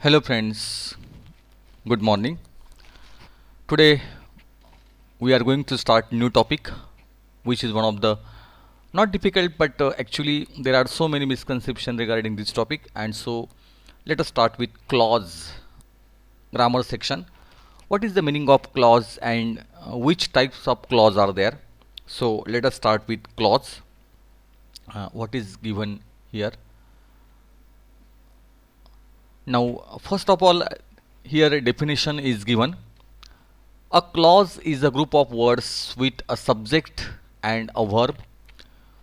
Hello friends, good morning. Today we are going to start new topic which is one of the not difficult but actually there are so many misconceptions regarding this topic, and so let us start with clause grammar section. What is the meaning of clause and which types of clause are there? So let us start with clause. What is given here? Now first of all, here a definition is given. A clause is a group of words with a subject and a verb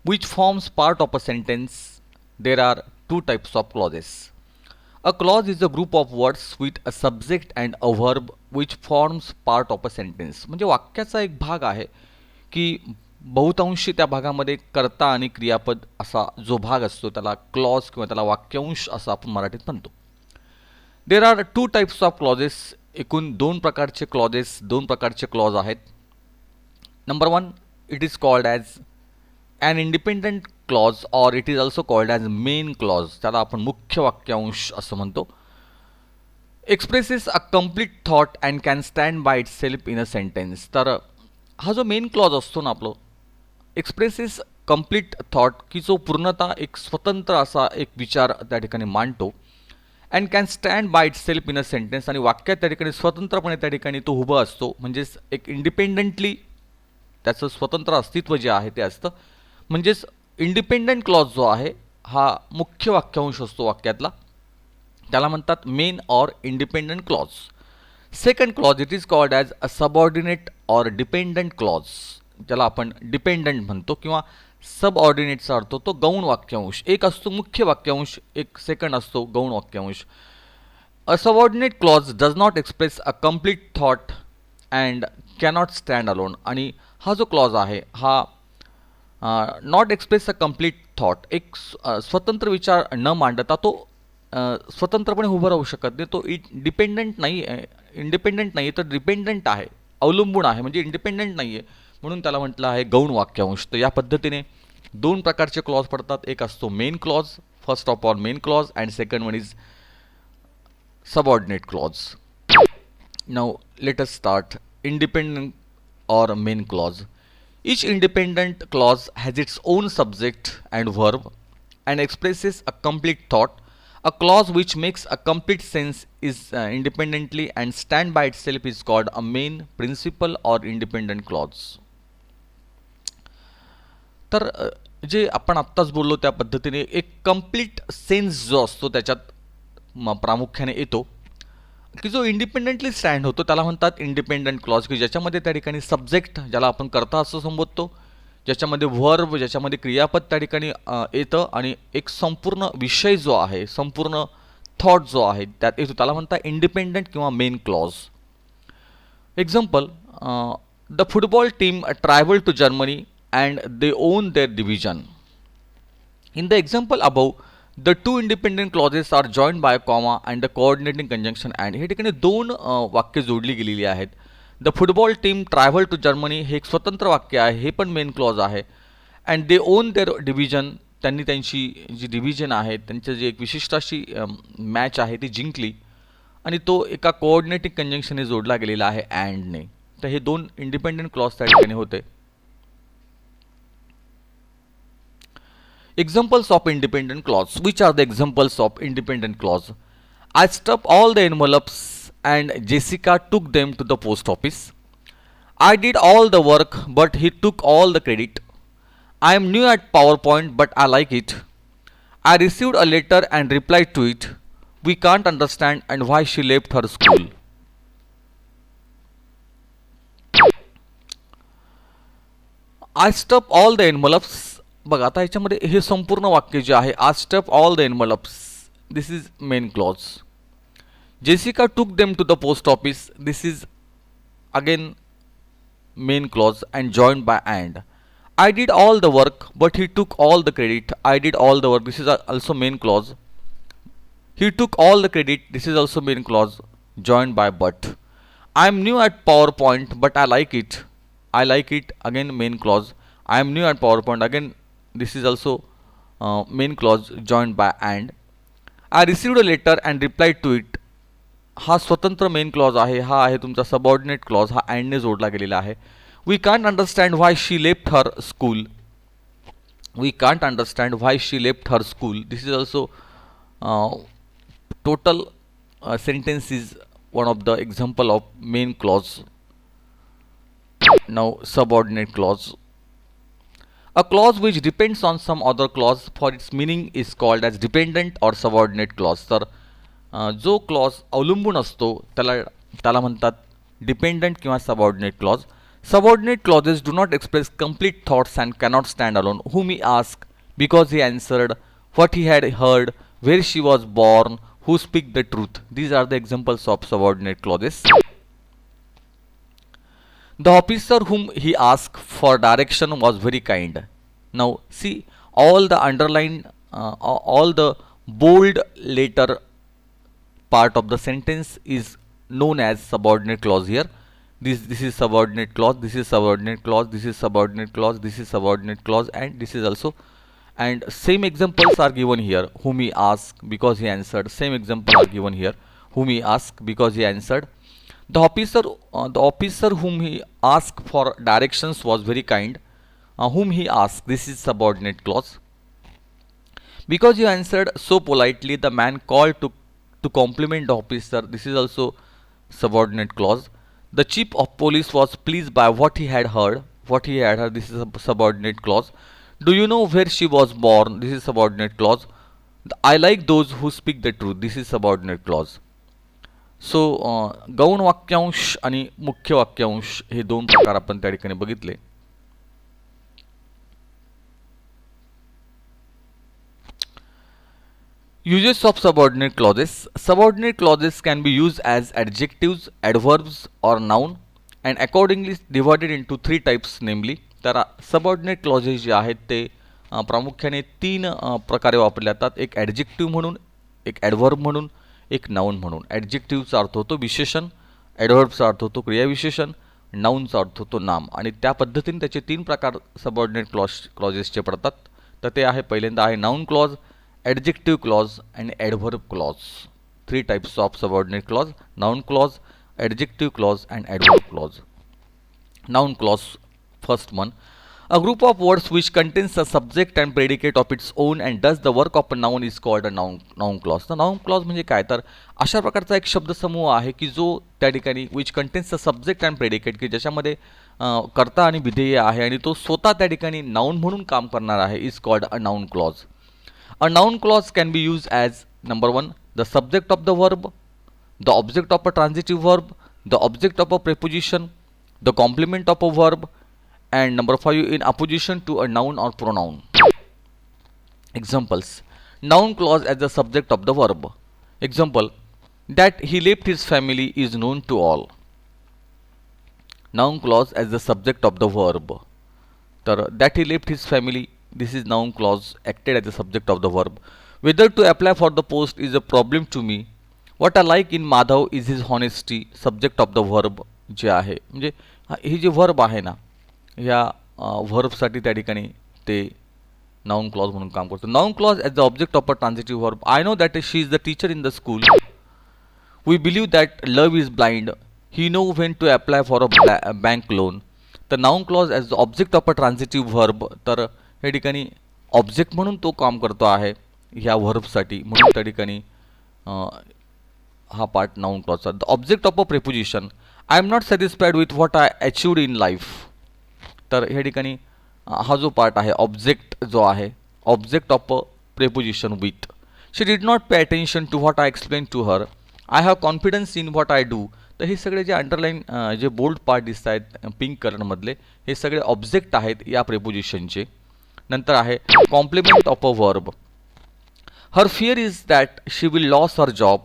which forms part of a sentence. There are two types of clauses. A clause is a group of words with a subject and a verb which forms part of a sentence. म्हणजे वाक्याचा एक भाग आहे की बहुतांशी त्या भागामध्ये कर्ता आणि क्रियापद असा जो भाग असतो त्याला क्लॉज किंवा त्याला वाक्यांश असं आपण मराठीत म्हणतो. There are two types of clauses. एकूण दोन प्रकारचे क्लॉज आहेत. Number one, it is called as an independent clause or it is also called as main clause. त्याला आपण मुख्य वाक्यांश असं म्हणतो. Expresses a complete thought and can stand by itself in a sentence. तर हा जो मेन क्लॉज असतो ना आपलं, एक्सप्रेसेस कम्प्लीट थॉट, की जो पूर्णतः एक स्वतंत्र असा एक विचार त्या ठिकाणी मांडतो. And can stand by itself in a sentence, आणि वाक्यात त्या ठिकाणी स्वतंत्रपणे त्या ठिकाणी तो उभा असतो. म्हणजेच एक इंडिपेंडंटली त्याचं स्वतंत्र अस्तित्व जे आहे ते असतं. म्हणजेच इंडिपेंडंट क्लॉज जो आहे हा मुख्य वाक्यांश असतो वाक्यातला, त्याला म्हणतात main or independent clause. Second clause, it is called as a subordinate or dependent clause, ज्याला आपण डिपेंडंट म्हणतो किंवा सबऑर्डिनेटचा अर्थ तो गौण वाक्यांश. एक असतो मुख्य वाक्यांश, एक सेकंड असतो गौण वाक्यांश. A subordinate clause does not express a complete thought and cannot stand alone. आणि हा जो क्लॉज आहे हा not express a complete thought, एक स्वतंत्र विचार न मांडता तो स्वतंत्रपणे उभं राहू शकत नाही. तो डिपेंडंट नाही आहे, इंडिपेंडंट नाही आहे, तर डिपेंडंट आहे, अवलंबून आहे, म्हणजे इंडिपेंडंट नाही आहे, म्हणून त्याला म्हटलं आहे गौण वाक्यांश. तर या पद्धतीने दोन प्रकारचे क्लॉज पडतात. एक असतो main clause, first of all main clause, and second one is subordinate clause. Now let us start independent or main clause. Each independent clause has its own subject and verb and expresses a complete thought. A clause which makes a complete sense is independently and stand by itself is called a main, principal or independent clause. तर जे आपण आत्ताच बोललो त्या पद्धतीने एक complete sense जो असतो त्याच्यात प्रामुख्याने येतो, की जो इंडिपेंडंटली स्टँड होतो त्याला म्हणतात इंडिपेंडंट क्लॉज, की ज्याच्यामध्ये त्या ठिकाणी सब्जेक्ट ज्याला आपण कर्ता असं संबोधतो, ज्याच्यामध्ये वर्ब, ज्याच्यामध्ये क्रियापद त्या ठिकाणी येतं, आणि एक संपूर्ण विषय जो आहे, संपूर्ण थॉट जो आहे त्यात येतो, त्याला म्हणतात इंडिपेंडंट किंवा main clause. Example, the football team travel to Germany and they own their division. In the example above the two independent clauses are joined by comma and the coordinating conjunction and. हे ठिकाणी दोन वाक्य जोडली गेलेली आहेत. The football team travel to Germany हे एक स्वतंत्र वाक्य आहे, हे पण मेन क्लॉज आहे. And they own their division, त्यांनी त्यांची जी डिव्हिजन आहे, त्यांची जी एक विशिष्ट अशी मॅच आहे ती जिंकली, आणि तो एका कोऑर्डिनेटिंग कंजंक्शनने जोडला गेलेला आहे अँडने. तर हे दोन इंडिपेंडंट क्लॉज त्या ठिकाणी होते. Examples of independent clause. Which are the examples of independent clause? I stuffed all the envelopes and Jessica took them to the post office. I did all the work but he took all the credit. I am new at PowerPoint but I like it. I received a letter and replied to it. We can't understand and why she left her school. I stuffed all the envelopes. बघा आता ह्याच्यामध्ये हे संपूर्ण वाक्य जे आहे, I stuff all the envelopes, this is main clause. Jessica took them to the post office, this is again main clause and joined by and. I did all the work but he took all the credit, I did all the work, this is also main clause. He took all the credit, this is also main clause, joined by but. I am new at PowerPoint but I like it, again main clause. I am new at PowerPoint, again this is also main clause joined by and. I received a letter and replied to it. हा स्वतंत्र main clause आहे, हा आहे तुमचा subordinate clause, हा अँडने जोडला गेलेला आहे. We can't understand why she left her school. We can't understand why she left her school. This is also total sentence is one of the example of main clause. Now subordinate clause. A clause which depends on some other clause for its meaning is called as dependent or subordinate clause. तर जो clause अवलंबून असतो त्याला त्याला म्हणतात dependent किंवा subordinate clause. Subordinate clauses do not express complete thoughts and cannot stand alone. Whom he asked, because he answered, what he had heard, where she was born, who speak the truth. These are the examples of subordinate clauses. The officer whom he asked for direction was very kind. Now see all the underline, all the bold letter part of the sentence is known as subordinate clause here. This is subordinate clause, this is subordinate clause, this is subordinate clause, this is subordinate clause, and this is also. And same examples are given here. Whom he asked, because he answered. Same example are given here. Whom he asked, because he answered. The officer whom he asked for directions was very kind. Whom he asked, this is subordinate clause. Because you answered so politely, the man called to compliment the officer. This is also subordinate clause. The chief of police was pleased by what he had heard. What he had heard, this is a subordinate clause. Do you know where she was born? This is subordinate clause. I like those who speak the truth. This is subordinate clause. सो गौण वाक्यांश आणि मुख्य वाक्यांश हे दोन प्रकार आपण त्या ठिकाणी बघितले. Uses of subordinate clauses. Subordinate clauses can be used as adjectives, adverbs or noun and accordingly divided into three types, namely. तर सबऑर्डिनेट क्लॉजेस जे आहेत ते प्रामुख्याने तीन प्रकारे वापरले जातात. एक ॲडजेक्टिव्ह म्हणून, एक ॲडव्हर्ब म्हणून, एक नाउन म्हणून. ॲडजेक्टिव्हचा अर्थ होतो विशेषण, ॲडव्हर्बचा अर्थ होतो क्रियाविशेषण, नाउनचा अर्थ होतो नाम. आणि त्या पद्धतीने त्याचे तीन प्रकार सबऑर्डिनेट क्लॉजेसचे पडतात. तर ते आहे, पहिल्यांदा आहे noun clause, adjective clause and adverb clause. Three types of subordinate clause: noun clause, adjective clause and adverb clause. Noun clause, first one. A group of words which contains a subject and predicate of its own and does the work of a noun is called a noun clause. तर noun clause म्हणजे काय, तर अशा प्रकारचा एक शब्दसमूह आहे की जो त्या ठिकाणी which contains a subject and predicate, की ज्याच्यामध्ये कर्ता आणि विधेय आहे आणि तो स्वतः त्या ठिकाणी नाउन म्हणून काम करणार आहे, is called a noun clause. A noun clause can be used as number one, the subject of the verb, the object of a transitive verb, the object of a preposition, the complement of a verb, and number five, in opposition to a noun or pronoun. Examples: noun clause as the subject of the verb. Example: that he left his family is known to all. Noun clause as the subject of the verb. That he left his family, this is noun clause acted as the subject of the verb. Whether to apply for the post is a problem to me. What I like in Madhav is his honesty, subject of the verb जे आहे. म्हणजे ही जे verb आहे ना, ह्या व्हर्बसाठी त्या ठिकाणी ते noun clause म्हणून काम करतो. Noun clause as the object of a transitive verb. I know that she is the teacher in the school. We believe that love is blind. He know when to apply for a bank loan. तर noun clause as the object of a transitive verb. तर या ठिकाणी object म्हणून तो काम करतो आहे ह्या व्हर्बसाठी, म्हणून त्या ठिकाणी हा पार्ट नाउन क्लॉजचा. The object of a preposition. I am not satisfied with what I achieved in life. तर ह्या ठिकाणी हा जो पार्ट आहे ऑब्जेक्ट जो आहे, object of a preposition with. She did not pay attention to what I explain to her. I have confidence in what I do. तर हे सगळे जे अंडरलाईन जे बोल्ड पार्ट दिसत आहेत पिंक कलरमधले, हे सगळे ऑब्जेक्ट आहेत या प्रेपोजिशनचे. नंतर आहे complement of a verb. Her fear is that she will lose her job.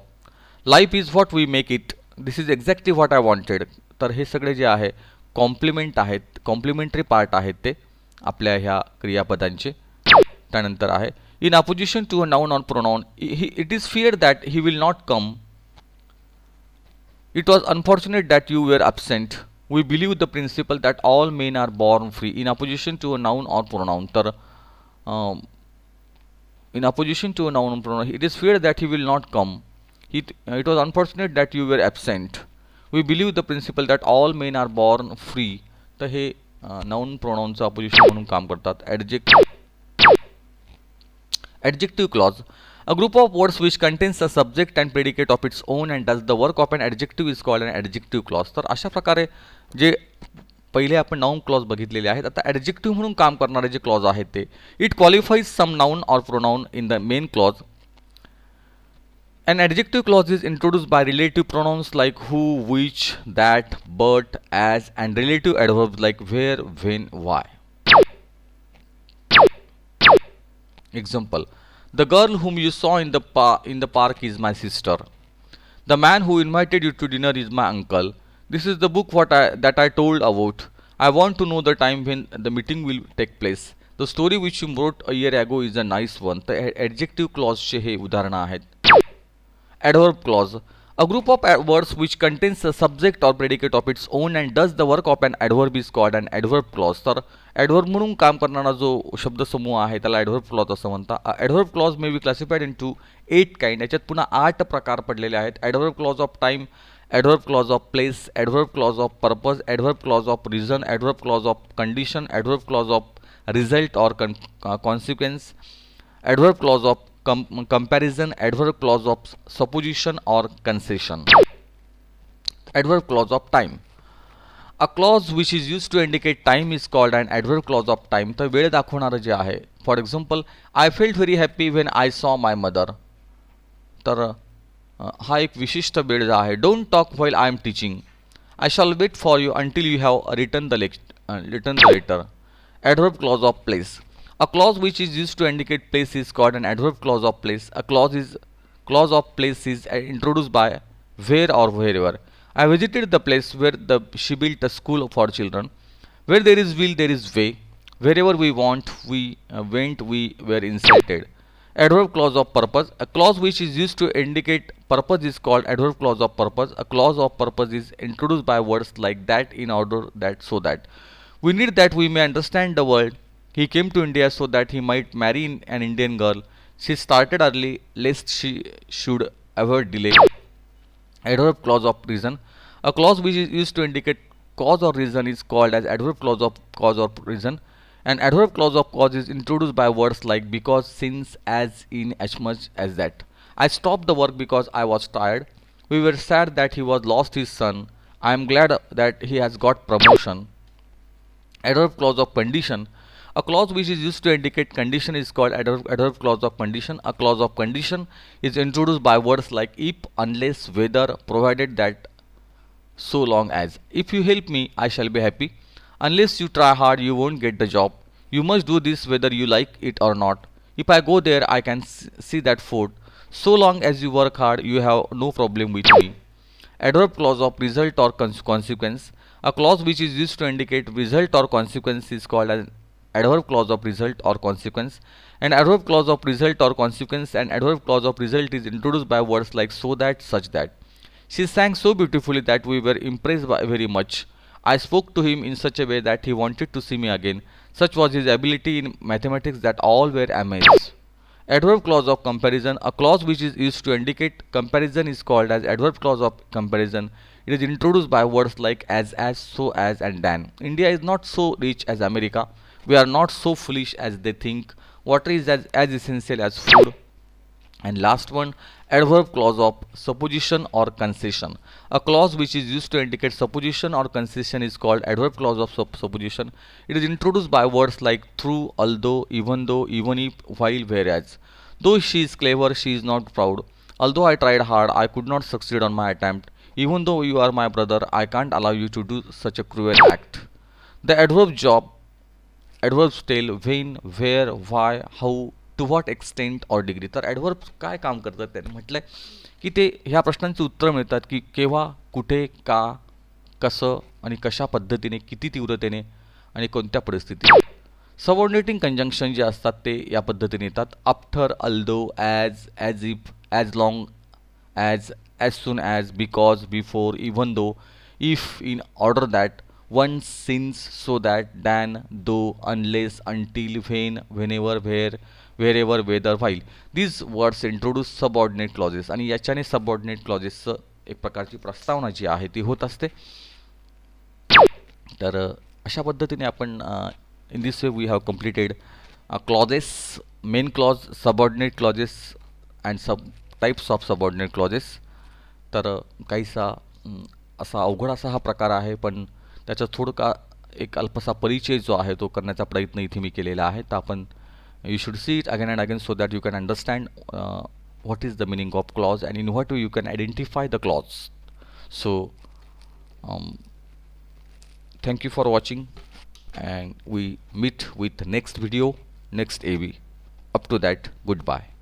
Life is what we make it. This is exactly what I wanted. तर हे सगळे जे आहे कॉम्प्लिमेंट आहेत, कॉम्प्लिमेंटरी पार्ट आहेत ते आपल्या ह्या क्रियापदांचे. त्यानंतर आहे in apposition to a noun or pronoun. It is fear that he will not come. It was unfortunate that you were absent. We believe the principle that all men are born free. In opposition to a noun or pronoun. तर in opposition to a noun or pronoun, it is feared that he will not come. It was unfortunate that you were absent. We believe the principle that all men are born free. तर हे noun प्रोनाउनचं opposition म्हणून काम करतात. Adjective clause. A group of words which contains a subject and predicate of its own and does the work of an adjective is called an adjective clause. तर अशा प्रकारे जे पहिले आपण noun clause बघितलेले आहेत, आता ॲडजेक्टिव्ह म्हणून काम करणारे जे क्लॉज आहेत ते it qualifies some noun or pronoun in the main clause. An adjective clause is introduced by relative pronouns like who, which, that, but, as, and relative adverbs like where, when, why. Example: the girl whom you saw in the park is my sister. The man who invited you to dinner is my uncle. This is the book that I told about. I want to know the time when the meeting will take place. The story which you wrote a year ago is a nice one. तर adjective clause चे हे उदाहरणं आहेत. Adverb clause. A group of words which contains a subject or predicate of its own and does the work of an adverb is called an adverb clause. तर adverb म्हणून काम करणारा जो शब्दसमूह आहे त्याला adverb clause असं म्हणतात. Adverb clause may be classified into 8 kind. याच्यात पुन्हा 8 प्रकार पडलेले आहेत. Adverb clause of time, adverb clause of place, adverb clause of purpose, adverb clause of reason, adverb clause of condition, adverb clause of result or consequence, adverb clause of comparison, adverb clause of supposition or concession. Adverb clause of time. A clause which is used to indicate time is called an adverb clause of time. तर वेळ दाखवणारं जे आहे, for example I felt very happy when I saw my mother. तर हा एक विशिष्ट वेळ जो आहे. Don't talk while I am teaching. I shall wait for you until you have return the letter. Adverb clause of place. A clause which is used to indicate place is called an adverb clause of place. A clause of place is introduced by where or wherever. I visited the place where she built a school for children. Where there is will, there is way. Wherever we went, we were insulted. Adverb clause of purpose. A clause which is used to indicate purpose is called adverb clause of purpose. A clause of purpose is introduced by words like that, in order, that, so that. We need that we may understand the world. He came to India so that he might marry an Indian girl. She started early lest she should avoid delay. Adverb clause of reason. A clause which is used to indicate cause or reason is called as adverb clause of cause or reason. An adverb clause of cause is introduced by words like because, since, as, in, as much as that. I stopped the work because I was tired. We were sad that he was lost his son. I am glad that he has got promotion. Adverb clause of condition. A clause which is used to indicate condition is called adverb clause of condition. A clause of condition is introduced by words like if, unless, whether, provided that, so long as. If you help me, I shall be happy. Unless you try hard, you won't get the job. You must do this whether you like it or not. If I go there, I can see that food. So long as you work hard, you have no problem with me. Adverb clause of result or consequence. A clause which is used to indicate result or consequence is called an adverb clause of result or consequence. An adverb clause of result or consequence and adverb clause of result is introduced by words like so that, such that. She sang so beautifully that we were impressed by very much. I spoke to him in such a way that he wanted to see me again. Such was his ability in mathematics that all were amazed. Adverb clause of comparison. A clause which is used to indicate comparison is called as adverb clause of comparison. It is introduced by words like as, so as, and than. India is not so rich as America. We are not so foolish as they think. Water is as essential as food. And last one, adverb clause of supposition or concession. A clause which is used to indicate supposition or concession is called adverb clause of supposition. It is introduced by words like through, although, even if, while, whereas. Though she is clever, she is not proud. Although I tried hard, I could not succeed on my attempt. Even though you are my brother, I can't allow you to do such a cruel act. The adverbs tell when, where, why, how, to what extent or degree. तर adverb काय काम करतात त्यांनी म्हटलं की ते ह्या प्रश्नांची उत्तरं मिळतात की केव्हा, कुठे, का, कसं आणि कशा पद्धतीने, किती तीव्रतेने आणि कोणत्या परिस्थितीत. सबऑर्डिनेटिंग कंजंक्शन जे असतात ते या पद्धतीने येतात. After, although, as if, as long as soon as, because, before, even though, if, in order that, once, since, so that, than, though, unless, until, when, whenever, where, wherever, whether, while. These words introduce subordinate clauses आणि याच्याने subordinate क्लॉजेसचं एक प्रकारची प्रस्तावना जी आहे ती होत असते. तर अशा पद्धतीने आपण in this way we have completed clauses, main clause, subordinate clauses and subtypes of subordinate clauses. तर काहीसा असा अवघड असा हा प्रकार आहे, पण त्याचा थोडं का एक अल्पसा परिचय जो आहे तो करण्याचा प्रयत्न इथे मी केलेला आहे. तर आपण you should see it again and again so that you can understand what is the meaning of clause and in what way you can identify the clause. So um, thank you for watching and we meet with next video, next AV. Up to that, goodbye.